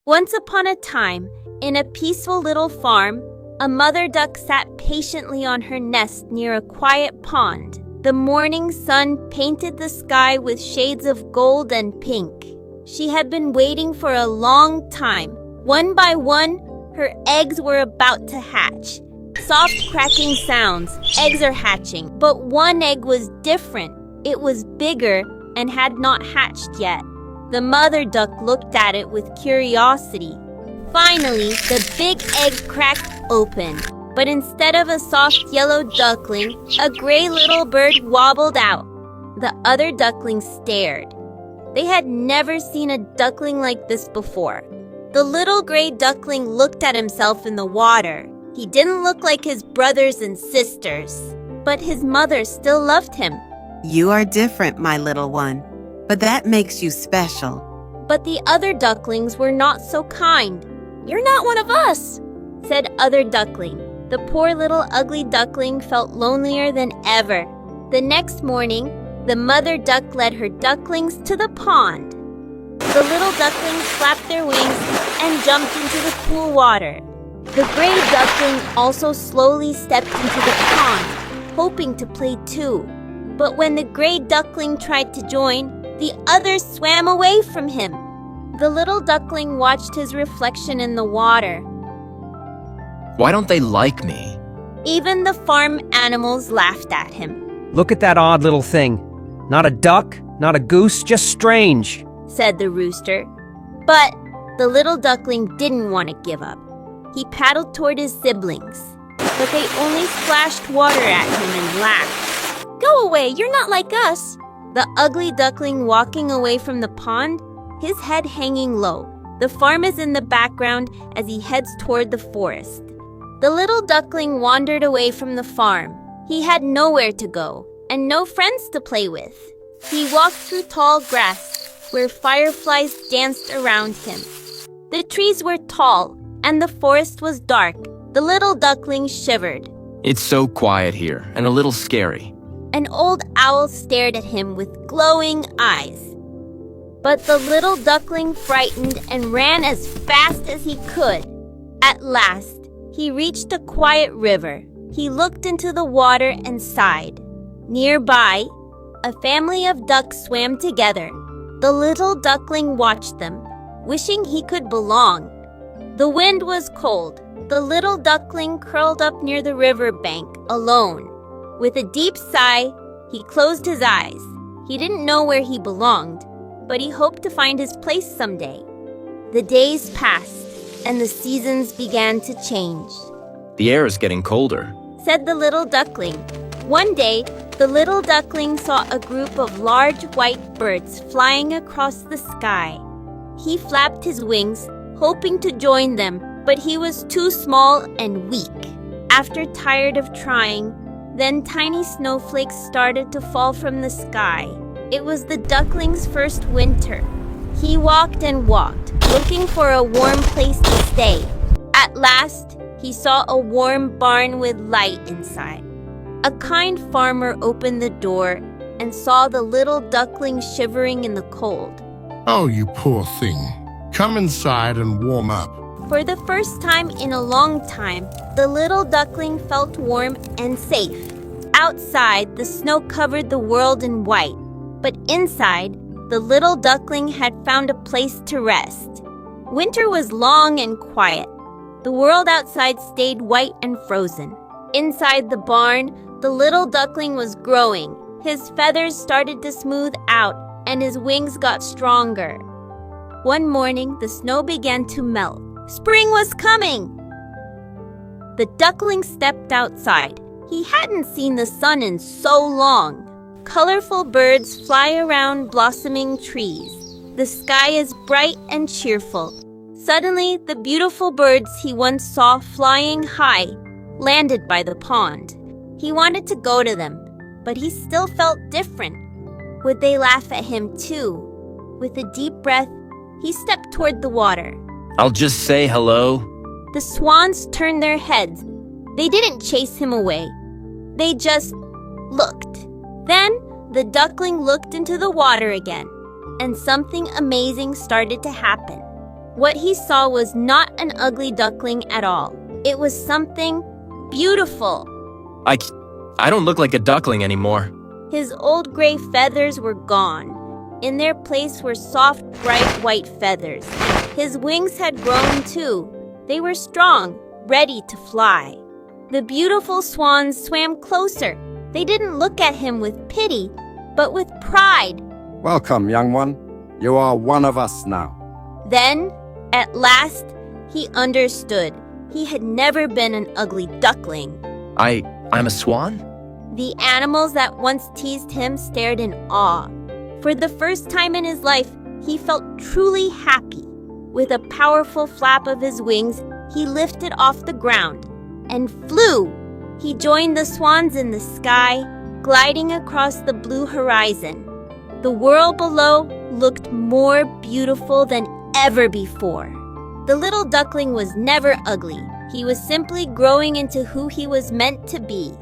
Once upon a time, in a peaceful little farm, a mother duck sat patiently on her nest near a quiet pond. The morning sun painted the sky with shades of gold and pink. She had been waiting for a long time. One by one, her eggs were about to hatch. Soft cracking sounds, eggs are hatching. But one egg was different. It was bigger and had not hatched yet. The mother duck looked at it with curiosity. Finally, the big egg cracked open. But instead of a soft yellow duckling, a gray little bird wobbled out. The other ducklings stared. They had never seen a duckling like this before. The little gray duckling looked at himself in the water. He didn't look like his brothers and sisters, but his mother still loved him. You are different, my little one, but that makes you special. But the other ducklings were not so kind. "You're not one of us," said other duckling. The poor little ugly duckling felt lonelier than ever. The next morning, the mother duck led her ducklings to the pond. The little ducklings flapped their wings and jumped into the cool water. The gray duckling also slowly stepped into the pond, hoping to play too. But when the gray duckling tried to join, the others swam away from him. The little duckling watched his reflection in the water. Why don't they like me? Even the farm animals laughed at him. Look at that odd little thing. Not a duck, not a goose, just strange, said the rooster. But the little duckling didn't want to give up. He paddled toward his siblings, but they only splashed water at him and laughed. "Go away, you're not like us." The ugly duckling walking away from the pond, his head hanging low. The farm is in the background as he heads toward the forest. The little duckling wandered away from the farm. He had nowhere to go and no friends to play with. He walked through tall grass where fireflies danced around him. The trees were tall and the forest was dark. The little duckling shivered. It's so quiet here and a little scary. An old owl stared at him with glowing eyes. But the little duckling frightened and ran as fast as he could. At last, he reached a quiet river. He looked into the water and sighed. Nearby, a family of ducks swam together. The little duckling watched them, wishing he could belong. The wind was cold. The little duckling curled up near the river bank, alone. With a deep sigh, he closed his eyes. He didn't know where he belonged, but he hoped to find his place someday. The days passed, and the seasons began to change. The air is getting colder, said the little duckling. One day, the little duckling saw a group of large white birds flying across the sky. He flapped his wings, hoping to join them, but he was too small and weak. After tired of trying, then tiny snowflakes started to fall from the sky. It was the duckling's first winter. He walked and walked, looking for a warm place to stay. At last, he saw a warm barn with light inside. A kind farmer opened the door and saw the little duckling shivering in the cold. "Oh, you poor thing. Come inside and warm up." For the first time in a long time, the little duckling felt warm and safe. Outside, the snow covered the world in white, but inside, the little duckling had found a place to rest. Winter was long and quiet. The world outside stayed white and frozen. Inside the barn, the little duckling was growing. His feathers started to smooth out, and his wings got stronger. One morning, the snow began to melt. Spring was coming! The duckling stepped outside. He hadn't seen the sun in so long. Colorful birds fly around blossoming trees. The sky is bright and cheerful. Suddenly, the beautiful birds he once saw flying high landed by the pond. He wanted to go to them, but he still felt different. Would they laugh at him too? With a deep breath, he stepped toward the water. I'll just say hello. The swans turned their heads. They didn't chase him away. They just looked. Then the duckling looked into the water again, and something amazing started to happen. What he saw was not an ugly duckling at all. It was something beautiful. I don't look like a duckling anymore. His old gray feathers were gone. In their place were soft, bright white feathers. His wings had grown too. They were strong, ready to fly. The beautiful swans swam closer. They didn't look at him with pity, but with pride. Welcome, young one. You are one of us now. Then, at last, he understood. He had never been an ugly duckling. I'm a swan? The animals that once teased him stared in awe. For the first time in his life, he felt truly happy. With a powerful flap of his wings, he lifted off the ground and flew. He joined the swans in the sky, gliding across the blue horizon. The world below looked more beautiful than ever before. The little duckling was never ugly. He was simply growing into who he was meant to be.